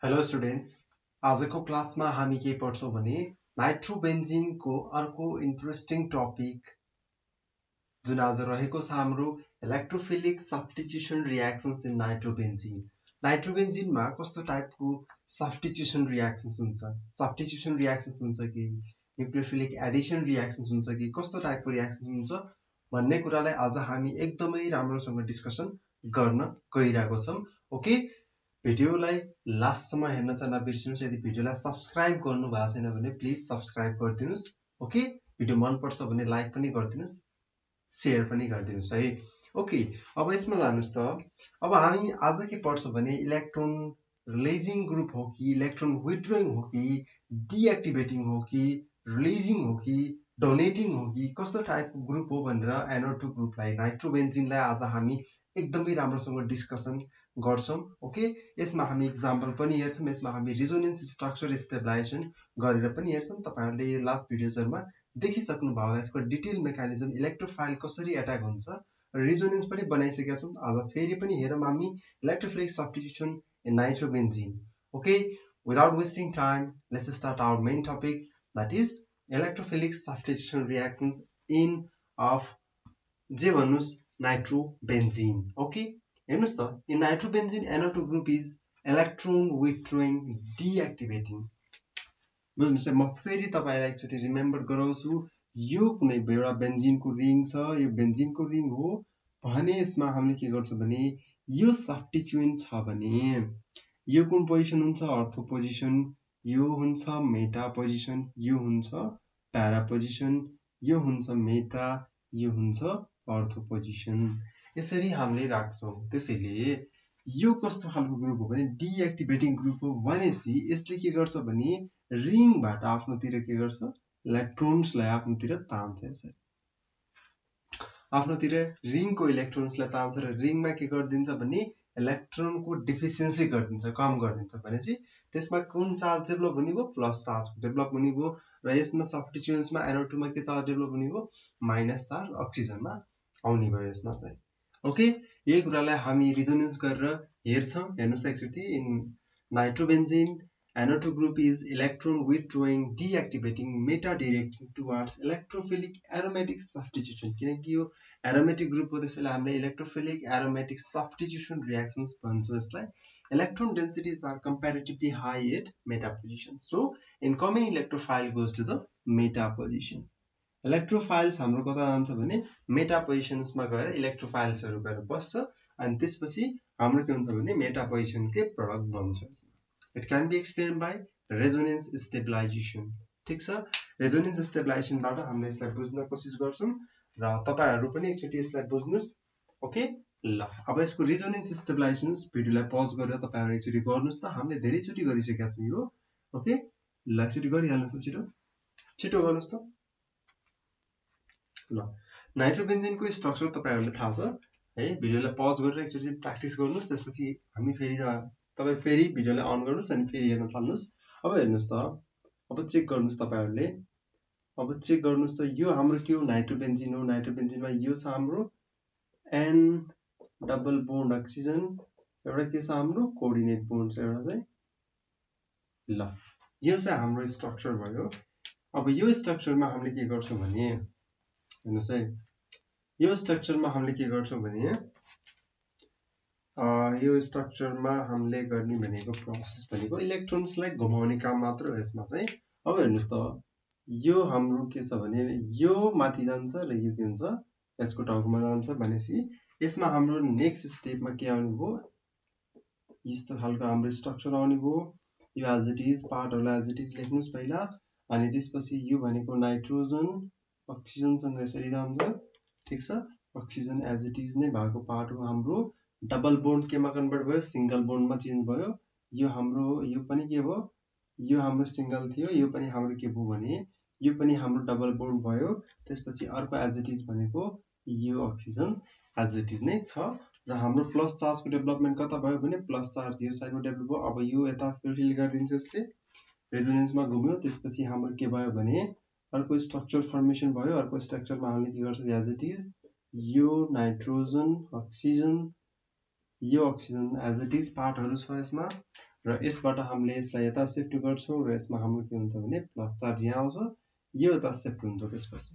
Hello students, आजको क्लासमा हामी के पढ्छौं भने नाइट्रोबेन्जिनको अर्को इन्ट्रेस्टिङ टपिक जुन आज रहेको छ हाम्रो इलेक्ट्रोफिलिक सब्स्टिट्युसन रिएक्सन्स इन नाइट्रोबेन्जिन। नाइट्रोबेन्जिनमा कस्तो टाइपको सब्स्टिट्युसन रिएक्सन्स हुन्छ, सब्स्टिट्युसन रिएक्सन्स हुन्छ कि न्युक्लियोफिलिक एडिसन रिएक्सन्स हुन्छ कि कस्तो टाइपको रिएक्सन्स हुन्छ भन्ने कुरालाई आज हामी एकदमै राम्रोसँग डिस्कसन गर्न गइरहेको छौं। ओके, भिडियोलाई लास्टसम्म हेर्न चाहिँ नबिर्सिनुस्। यदि भिडियोलाई सब्स्क्राइब गर्नु भएको छैन भने प्लिज सब्स्क्राइब गरिदिनुस्। ओके, भिडियो मन पर्छ भने लाइक पनि गरिदिनुस्, शेयर पनि गरिदिनुस् है। ओके, अब यसमा जानुस् त। अब हामी आज के पढ्छौं भने इलेक्ट्रोन रिलिजिङ ग्रुप हो कि इलेक्ट्रोन विथड्रइङ हो कि डिएक्टिभेटिङ हो कि रिलिजिङ हो कि डोनेटिङ हो कि कस्तो टाइपको ग्रुप हो भनेर NO2 ग्रुपलाई नाइट्रोबेन्जिनलाई आज हामी एकदमै राम्रोसँग डिस्कसन गर्छौं। ओके, यसमा हामी एक्जाम्पल पनि हेर्छौं, यसमा हामी रिजोनेन्स स्ट्रक्चर स्टेबलाइजेसन गरेर पनि हेर्छौं। तपाईहरुले लास्ट भिडियोजहरुमा देखिसक्नु भयो होला। यसको डिटेल मेकानिजम इलेक्ट्रोफाइल कसरी अट्याक हुन्छ, रिजोनेन्स पनि बनाइसकेका छौं। आज फेरि पनि हेरौं हामी electrophilic substitution in nitrobenzene. Okay, without wasting time, let's start our main topic, that is electrophilic substitution reactions in of जे भन्नुस् नाइट्रोबेन्जिन। ओके, हेर्नुस् त, in nitrobenzene NO2 group is electron withdrawing deactivating. बुझ्नुस् है, म फेरि तपाईलाई एकचोटी रिमेम्बर गराउँछु। यो कुनै एउटा बेन्जिनको रिङ छ, यो बेन्जिनको रिङ हो भने यसमा हामीले के गर्छौं भने यो सब्स्टिट्युएन्ट छ भने यो कुन पोजिसन हुन्छ, अर्थो पोजिसन, यो हुन्छ मेटा पोजिसन, यो हुन्छ प्यारा पोजिसन, यो हुन्छ मेटा, यो हुन्छ अर्थो पोजिसन। यसरी हामीले राख्छौं। त्यसैले यो कस्तो खालको ग्रुप हो भने डिएक्टिभेटिङ ग्रुप हो भनेपछि यसले के गर्छ भने रिङबाट आफ्नोतिर के गर्छ, इलेक्ट्रोन्सलाई आफ्नोतिर तान्छ। यसरी आफ्नोतिर रिङको इलेक्ट्रोन्सलाई तान्छ र रिङमा के गरिदिन्छ भने इलेक्ट्रोनको डिफिसियन्सी गरिदिन्छ, कम गरिदिन्छ। भनेपछि त्यसमा कुन चार्ज डेभलप हुने भयो, प्लस चार्ज डेभलप हुने भयो र यसमा सब्स्टिट्युएन्ट्समा NO2 मा के चार्ज डेभलप हुने भयो, माइनस चार्ज अक्सिजनमा आउने भयो यसमा चाहिँ। ओके, यही कुरालाई हामी रिजोनेन्स गरेर हेर्छौं। हेर्नुस् एकचोटी, in nitrobenzene NO2 group is electron withdrawing deactivating meta directing towards electrophilic aromatic substitution। किनकि यो एरोमेटिक ग्रुप हो त्यसैले हामीले इलेक्ट्रोफिलिक एरोमेटिक सब्स्टिट्युसन रिएक्सन्स भन्छौं यसलाई। Electron densities are comparatively high at meta position, so incoming electrophile goes to the meta position। Electrophiles हाम्रो कता जान्छ भने मेटा पोजिसन्समा गएर इलेक्ट्रोफाइल्सहरु गएर बस्छ अनि त्यसपछि हाम्रो के हुन्छ भने मेटा पोजिसनकै प्रोडक्ट बन्छ। It can be explain by resonance stabilisation. ठीक छ, रेजोनेन्स स्टेबलाइजेसनबाट हामीले यसलाई बुझ्न कोसिस गर्छौं र तपाईहरु पनि एकचोटी यसलाई बुझ्नुस्। ओके, ल अब यसको रेजोनेन्स स्टेबलाइजेसन भिडियोलाई पज गरेर तपाईहरु एकचोटी गर्नुस् त। हामीले धेरै चोटी गरिसकेका छौं यो। ओके, ल एकचोटी गरिहाल्नुस् त, छिटो छिटो गर्नुस् त। ल, नाइट्रोबेन्जिनको स्ट्रक्चर तपाईहरुलाई थाहा छ है। भिडियोलाई पज गरेर एकचोटी प्र्याक्टिस गर्नुस्, त्यसपछि हामी फेरि तपाई फेरि भिडियोलाई अन गर्नुस् अनि फेरि हेर्न थाल्नुस्। अब हेर्नुस् त, अब चेक गर्नुस् तपाईहरुले। अब चेक गर्नुस् त, यो हाम्रो के हो, नाइट्रोबेन्जिन हो। नाइट्रोबेन्जिनमा यो छ हाम्रो N डबल बोन्ड अक्सिजन, एउटा के छ हाम्रो कोर्डिनेट बोन्ड छ एउटा चाहिँ। ल, यो चाहिँ हाम्रो स्ट्रक्चर भयो। अब यो स्ट्रक्चरमा हामीले के गर्छौं भने हेर्नुस् है, यो स्ट्रक्चरमा हामीले के गर्छौं भने यो स्ट्रक्चरमा हामीले गर्ने भनेको प्रोसेस भनेको इलेक्ट्रोन्सलाई घुमाउने काम मात्र हो यसमा चाहिँ। अब हेर्नुस् त, यो हाम्रो के छ भने यो माथि जान्छ र यो के हुन्छ यसको टाउकोमा जान्छ भनेपछि यसमा हाम्रो नेक्स्ट स्टेपमा के आउने भयो, यस्तो खालको हाम्रो स्ट्रक्चर आउने भयो। यो एज इट इज पार्टहरुलाई एज इट इज लेख्नुस् पहिला, अनि त्यसपछि यो भनेको नाइट्रोजन अक्सिजनसँग यसरी जान्छ। ठीक छ, अक्सिजन एज इट इज नै भएको पार्ट हो हाम्रो। डबल बोन्ड केमा कन्भर्ट भयो, सिंगल बोन्डमा चेन्ज भयो। यो हाम्रो यो पनि के भयो, यो हाम्रो सिंगल थियो, यो पनि हाम्रो के भयो भने यो पनि हाम्रो डबल बोन्ड भयो। त्यसपछि अर्को एज इट इज भनेको यो अक्सिजन एज इट इज नै छ र हाम्रो प्लस चार्जको डेभलपमेन्ट कता भयो भने प्लस चार्ज यो साइडमा डेभलप भयो। अब यो यता फिल गरिदिन्छ यसले, रेजोनेन्समा घुम्यो। त्यसपछि हाम्रो के भयो भने अर्को स्ट्रक्चर फर्मेसन भयो। अर्को स्ट्रक्चरमा हामीले के गर्छौं एज इट इज यो नाइट्रोजन अक्सिजन, यो अक्सिजन एज इट इज पार्टहरु छ यसमा। र यसबाट हामीले यसलाई यता शिफ्ट गर्छौं र यसमा हाम्रो के हुन्छ भने प्लस चार्ज यहाँ आउँछ, यो यता शिफ्ट हुन्छ। त्यसपछि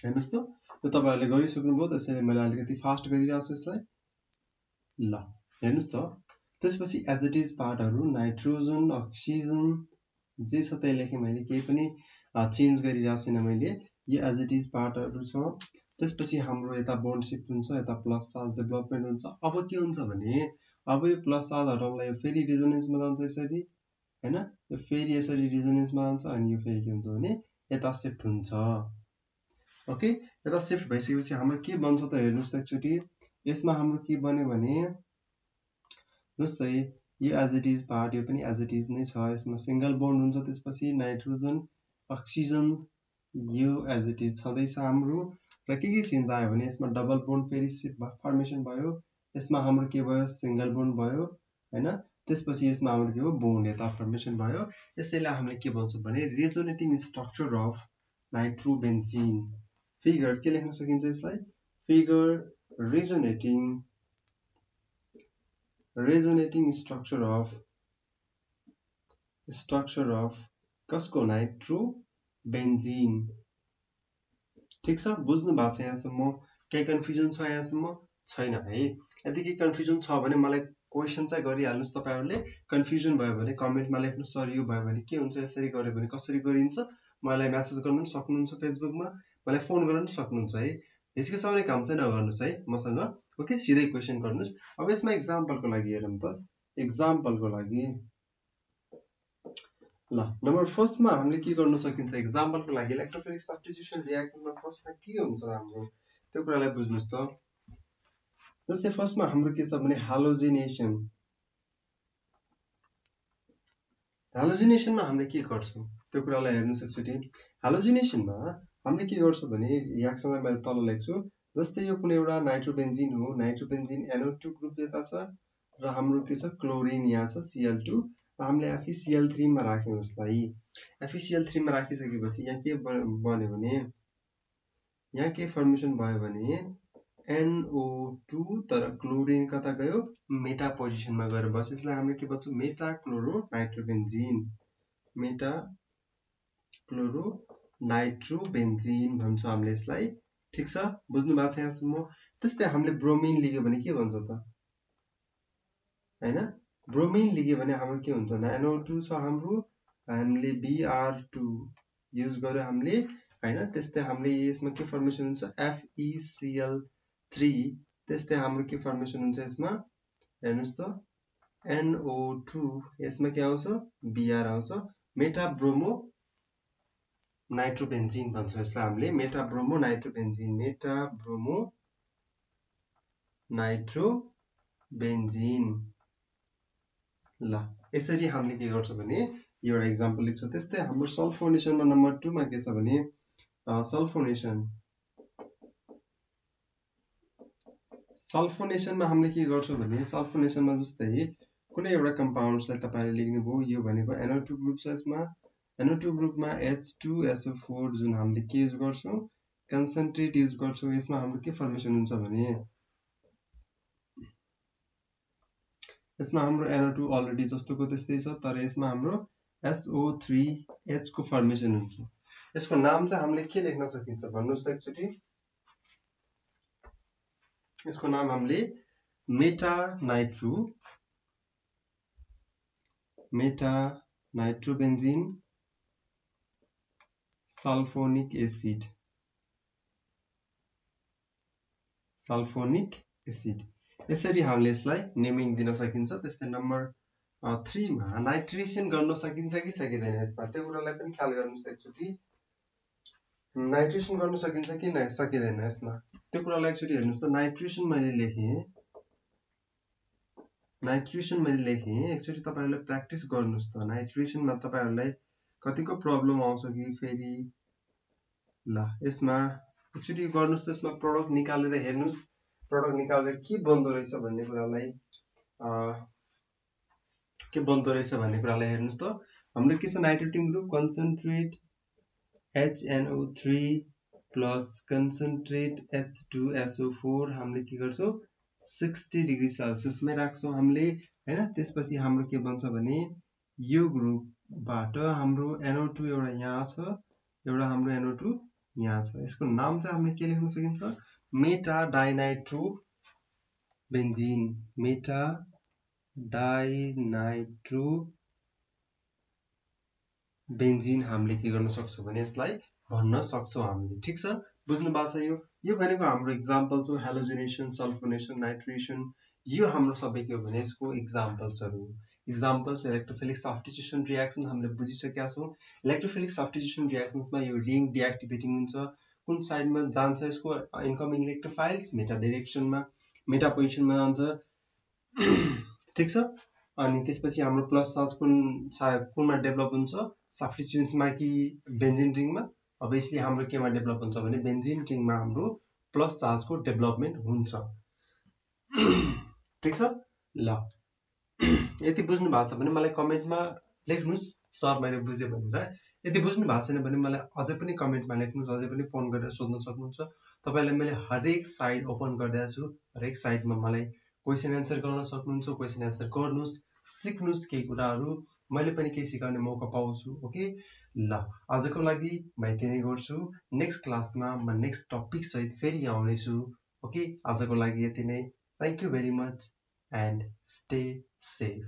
हेर्नुस् त, यो तपाईहरुले गरिसक्नुभयो। त्यसैले मैले अलिकति फास्ट गरिरहेको छु यसलाई। ल हेर्नुस् त, त्यसपछि एज इट इज पार्टहरु नाइट्रोजन, अक्सिजन जे छ त्यही लेखे मैले, केही पनि चेन्ज गरिरहेको छैन मैले। यो एज इट इज पार्टहरु छ। त्यसपछि हाम्रो यता बोन्ड शिफ्ट हुन्छ, यता प्लस चार्ज डेभलपमेन्ट हुन्छ। अब के हुन्छ भने अब यो प्लस चार्ज हटाउनलाई यो फेरि रेजोनेन्समा जान्छ यसरी, हैन? यो फेरि यसरी रेजोनेन्समा जान्छ अनि यो फेरि के हुन्छ भने यता शिफ्ट हुन्छ। ओके, यता शिफ्ट भइसकेपछि हाम्रो के बन्छ त हेर्नुस् त एकचोटी। यसमा हाम्रो के बन्यो भने जस्तै यो एज इट इज पार्ट, यो पनि एज इट इज नै छ। यसमा सिंगल बोन्ड हुन्छ, त्यसपछि नाइट्रोजन, अक्सिजन, यो एज इट इज छँदैछ हाम्रो। र के चेन्ज आयो भने यसमा डबल बोन्ड फेरि फर्मेसन भयो, यसमा हाम्रो के भयो सिंगल बोन्ड भयो, हैन? त्यसपछि यसमा हाम्रो के भयो बोन्ड यता फर्मेसन भयो। यसैले हामीले के भन्छौं भने रेजोनेटिङ स्ट्रक्चर अफ नाइट्रोबेन्जिन। फिगर के लेख्न सकिन्छ यसलाई? फिगर रेजोनेटिङ स्ट्रक्चर अफ कसको? नाइट्रोबेन्जिन। ठीक छ, बुझ्नु भएको छ यहाँसम्म? केही कन्फ्युजन छ यहाँसम्म? छैन है। यदि केही कन्फ्युजन छ भने मलाई क्वेशन चाहिँ गरिहाल्नुस् तपाईहरुले। कन्फ्युजन भयो भने कमेन्टमा लेख्नु, सर यो भयो भने के हुन्छ, यसरी गर्यो भने कसरी गरिन्छ। मलाई मेसेज गर्न पनि सक्नुहुन्छ फेसबुकमा, मलाई फोन गर्न पनि सक्नुहुन्छ है। हिचकिचाउने काम चाहिँ नगर्नुस् है मसँग। ओके, सिधै क्वेशन गर्नुस्। अब यसमा एक्जाम्पलको लागि हेरौँ त। एक्जाम्पलको लागि ल नम्बर फर्स्ट मा हामीले के गर्न सकिन्छ? एक्जाम्पलको लागि इलेक्ट्रोफिलिक सब्स्टिट्युसन रिएक्सनमा फर्स्टमा के हुन्छ हाम्रो त्यो कुरालाई बुझ्नुस् त। जस्तै फर्स्टमा हाम्रो के छ भने हालोजिनेसन। हालोजिनेसनमा हामीले के गर्छौं त्यो कुरालाई हेर्नुस् एकचोटी। हालोजिनेसनमा हामीले के गर्छौं भने रिएक्सनलाई मैले तल लेख्छु। जस्तै यो कुनै एउटा नाइट्रोबेन्जिन हो, नाइट्रोबेन्जिन NO2 ग्रुप यता छ र हाम्रो के छ क्लोरिन यहाँ छ Cl2। हामीले FeCl3 मा राख्यौं यसलाई। FeCl3 मा राखिसकेपछि यहाँ के बन्यो भने यहाँ के फर्मेसन भयो भने NO2, तर क्लोरिन कता गयो मेटा पोजिसनमा गएर बस्यो। यसलाई हामीले के भन्छौं मेटाक्लोरो नाइट्रोबेन्जिन। मेटाक्लोरो नाइट्रोबेन्जिन भन्छौं हामीले यसलाई। ठीक छ, बुझ्नु भएको छ यहाँसम्म? त्यस्तै हामीले ब्रोमिन लिग्यो भने के भन्छ त, हैन? ब्रोमिन लिग्यो भने हाम्रो के हुन्छ? NO2 छ हाम्रो, हामीले Br2 युज गर्यो हामीले, हैन? त्यस्तै हामीले यसमा के फर्मेसन हुन्छ FeCl3। त्यस्तै हाम्रो के फर्मेसन हुन्छ यसमा हेर्नुस् त NO2, यसमा के आउँछ Br आउँछ। मेटाब्रोमो नाइट्रोबेन्जिन भन्छौं यसलाई हामीले। मेटाब्रोमो नाइट्रोबेन्जिन, मेटाब्रोमो नाइट्रोबेन्जिन। ल यसरी हामीले के गर्छौं भने यो एउटा एक्जाम्पल लेख्छौं। त्यस्तै हाम्रो सल्फोनेसनमा नम्बर 2 मा के छ भने सल्फोनेसनमा हामीले के गर्छौं भने सल्फोनेसनमा जस्तै कुनै एउटा कम्पाउन्ड्सलाई तपाईले लेख्नुभयो, यो भनेको NO2 ग्रुप छ। यसमा NO2 ग्रुपमा H2SO4 जुन हामीले के युज गर्छौं कन्सन्ट्रेट युज गर्छौं। यसमा हाम्रो के फर्मेसन हुन्छ भने यसमा हाम्रो NO2 अलरेडी जस्तोको त्यस्तै छ, तर यसमा हाम्रो SO3H को फर्मेसन हुन्छ। यसको नाम चाहिँ हामीले के लेख्न सकिन्छ भन्नुस् त एकचोटी। यसको नाम हामीले मेटानाइट्रोबेन्जिन सल्फोनिक एसिड यसरी हामीले यसलाई नेमिङ दिन सकिन्छ। त्यस्तै नम्बर 3 मा नाइट्रेसन गर्न सकिन्छ कि सकिदैन यसमा त्यो कुरालाई पनि ख्याल गर्नुस् एकचोटी। नाइट्रेसन गर्न सकिन्छ कि सकिदैन यसमा त्यो कुरालाई एकचोटी हेर्नुस् त। नाइट्रेसन मैले लेखेँ एकचोटी तपाईहरुले प्र्याक्टिस गर्नुस् त। नाइट्रेसनमा तपाईहरुलाई कतिको प्रब्लम आउँछ कि फेरि। ल यसमा एकचोटी गर्नुस् त। यसमा प्रोडक्ट निकालेर हेर्नुस्, प्रोडक्ट निकालेर के बन्दो रहेछ भन्ने कुरालाई हेर्नुस् त। हाम्रो के छ नाइट्रोटिन group concentrate HNO3 plus concentrate H2SO4 हामीले के गर्छौं 60 डिग्री सेल्सियस मै राख्छौं हामीले, हैन। त्यसपछि हाम्रो के बन्छ भने यो ग्रुपबाट हाम्रो NO2 एउटा यहाँ छ, एउटा हाम्रो NO2 यहाँ छ। यसको नाम चाहिँ हामीले के लेख्न सकिन्छ, मेटा डाइनाइट्रो बेन्जिन, मेटा डाइनाइट्रो बेन्जिन हामीले के गर्न सक्छौं भने यसलाई भन्न सक्छौं हामीले। ठीक छ, बुझ्नु भएको छ। यो भनेको हाम्रो एक्जाम्पल्स हो, हेलोजिनेसन, सल्फोनेसन, नाइट्रेसन। यो हाम्रो सबै के हो भने यसको एक्जाम्पल्सहरु। एक्जाम्पल्स इलेक्ट्रोफिलिक सब्स्टिट्युसन रिएक्सन हामीले बुझिसकेका छौं। इलेक्ट्रोफिलिक सब्स्टिट्युसन रिएक्सन्समा यो रिङ डिएक्टिभेटिङ हुन्छ। कुन साइडमा जान्छ यसको इनकमिङ इलेक्ट्रोफाइल्स, मेटा डाइरेक्सनमा, मेटा पोजिसनमा जान्छ। ठीक छ, अनि त्यसपछि हाम्रो प्लस चार्ज कुनमा डेभलप हुन्छ, सब्स्टिट्युसनमा कि बेन्जिन रिङमा। अभियसली हाम्रो केमा डेभलप हुन्छ भने बेन्जिन रिङमा हाम्रो प्लस चार्जको डेभलपमेन्ट हुन्छ। ठीक छ, ल यति बुझ्नु भएको छ भने मलाई कमेन्टमा लेख्नुस् सर मैले बुझे भनेर। यदि बुझ्नु भएको छैन भने मलाई अझै पनि कमेन्टमा लेख्नुस्, अझै पनि फोन गरेर सोध्न सक्नुहुन्छ। तपाईलाई मैले हरेक साइड ओपन गरिदिएको छु, हरेक साइडमा मलाई क्वेशन एन्सर गर्न सक्नुहुन्छ। क्वेशन एन्सर गर्नुस्, सिक्नुस् केही कुराहरू, मैले पनि केही सिकाउने मौका पाउँछु। ओके, ल आजको लागि म यति नै गर्छु। नेक्स्ट क्लासमा म नेक्स्ट टपिक सहित फेरि आउनेछु। ओके, आजको लागि यति नै। Thank you very much and stay safe.